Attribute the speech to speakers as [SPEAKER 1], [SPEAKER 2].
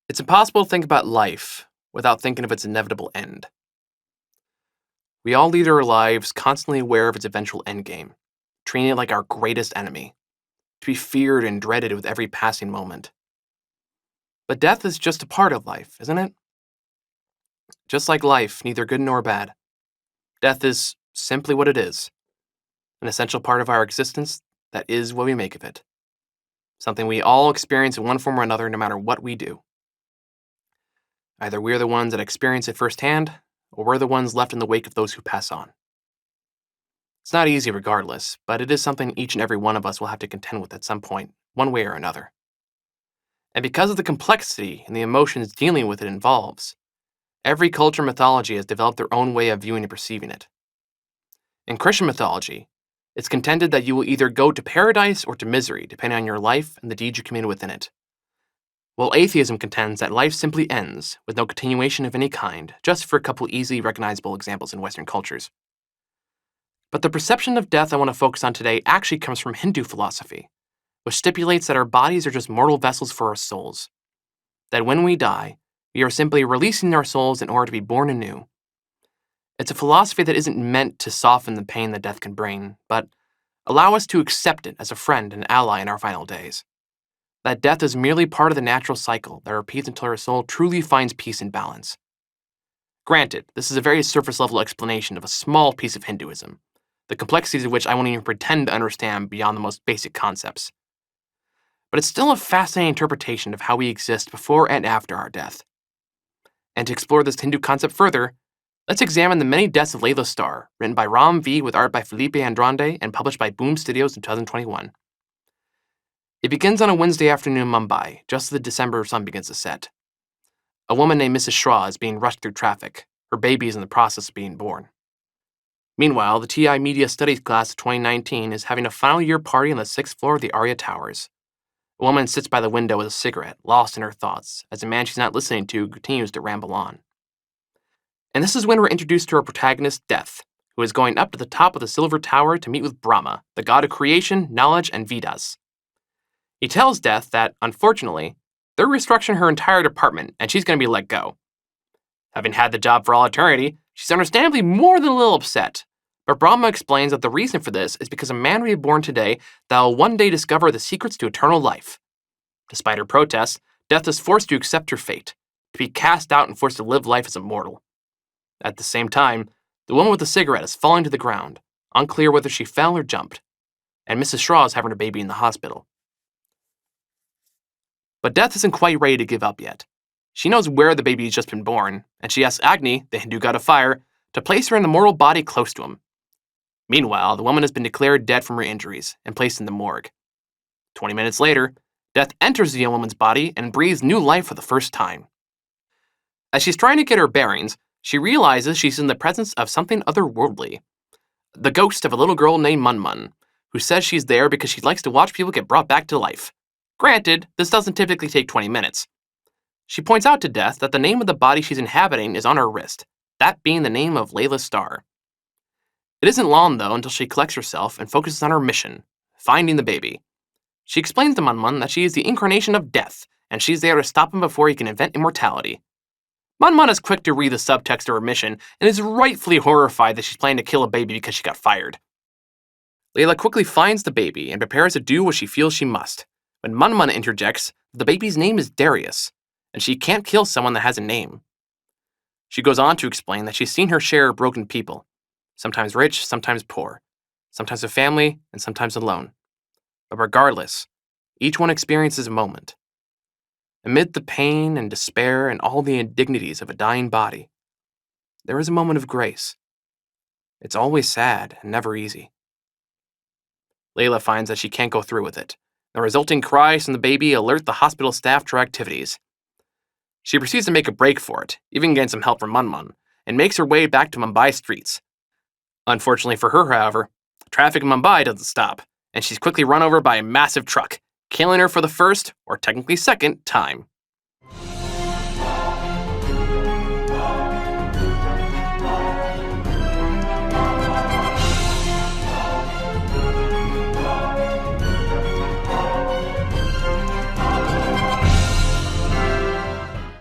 [SPEAKER 1] It's impossible to think about life without thinking of its inevitable end. We all lead our lives constantly aware of its eventual endgame, treating it like our greatest enemy, to be feared and dreaded with every passing moment. But death is just a part of life, isn't it? Just like life, neither good nor bad. Death is simply what it is, an essential part of our existence that is what we make of it. Something we all experience in one form or another no matter what we do. Either we're the ones that experience it firsthand, or we're the ones left in the wake of those who pass on. It's not easy regardless, but it is something each and every one of us will have to contend with at some point, one way or another. And because of the complexity and the emotions dealing with it involves, every culture and mythology has developed their own way of viewing and perceiving it. In Christian mythology, it's contended that you will either go to paradise or to misery, depending on your life and the deeds you committed within it. While atheism contends that life simply ends, with no continuation of any kind, just for a couple easily recognizable examples in Western cultures. But the perception of death I want to focus on today actually comes from Hindu philosophy, which stipulates that our bodies are just mortal vessels for our souls. That when we die, we are simply releasing our souls in order to be born anew. It's a philosophy that isn't meant to soften the pain that death can bring, but allow us to accept it as a friend and ally in our final days. That death is merely part of the natural cycle that repeats until our soul truly finds peace and balance. Granted, this is a very surface-level explanation of a small piece of Hinduism, the complexities of which I won't even pretend to understand beyond the most basic concepts. But it's still a fascinating interpretation of how we exist before and after our death. And to explore this Hindu concept further, let's examine the many deaths of Laila Starr, written by Ram V with art by Felipe Andrande and published by Boom Studios in 2021. It begins on a Wednesday afternoon in Mumbai, just as the December sun begins to set. A woman named Mrs. Shraw is being rushed through traffic. Her baby is in the process of being born. Meanwhile, the TI Media Studies class of 2019 is having a final year party on the 6th floor of the Arya Towers. A woman sits by the window with a cigarette, lost in her thoughts, as the man she's not listening to continues to ramble on. And this is when we're introduced to our protagonist, Death, who is going up to the top of the Silver Tower to meet with Brahma, the god of creation, knowledge, and Vedas. He tells Death that, unfortunately, they're restructuring her entire department and she's going to be let go. Having had the job for all eternity, she's understandably more than a little upset. But Brahma explains that the reason for this is because a man will be born today that will one day discover the secrets to eternal life. Despite her protests, Death is forced to accept her fate, to be cast out and forced to live life as a mortal. At the same time, the woman with the cigarette is falling to the ground, unclear whether she fell or jumped, and Mrs. Shraw is having her baby in the hospital. But Death isn't quite ready to give up yet. She knows where the baby has just been born, and she asks Agni, the Hindu god of fire, to place her in the mortal body close to him. Meanwhile, the woman has been declared dead from her injuries and placed in the morgue. 20 minutes later, Death enters the young woman's body and breathes new life for the first time. As she's trying to get her bearings, she realizes she's in the presence of something otherworldly. The ghost of a little girl named Munmun, who says she's there because she likes to watch people get brought back to life. Granted, this doesn't typically take 20 minutes. She points out to Death that the name of the body she's inhabiting is on her wrist, that being the name of Laila Starr. It isn't long, though, until she collects herself and focuses on her mission, finding the baby. She explains to Munmun that she is the incarnation of Death, and she's there to stop him before he can invent immortality. Munmun is quick to read the subtext of her mission and is rightfully horrified that she's planning to kill a baby because she got fired. Laila quickly finds the baby and prepares to do what she feels she must, when Munmun interjects that the baby's name is Darius, and she can't kill someone that has a name. She goes on to explain that she's seen her share of broken people, sometimes rich, sometimes poor, sometimes a family, and sometimes alone. But regardless, each one experiences a moment. Amid the pain and despair and all the indignities of a dying body, there is a moment of grace. It's always sad and never easy. Laila finds that she can't go through with it. The resulting cries from the baby alert the hospital staff to her activities. She proceeds to make a break for it, even getting some help from Munmun, and makes her way back to Mumbai streets. Unfortunately for her, however, traffic in Mumbai doesn't stop, and she's quickly run over by a massive truck, killing her for the first, or technically second, time.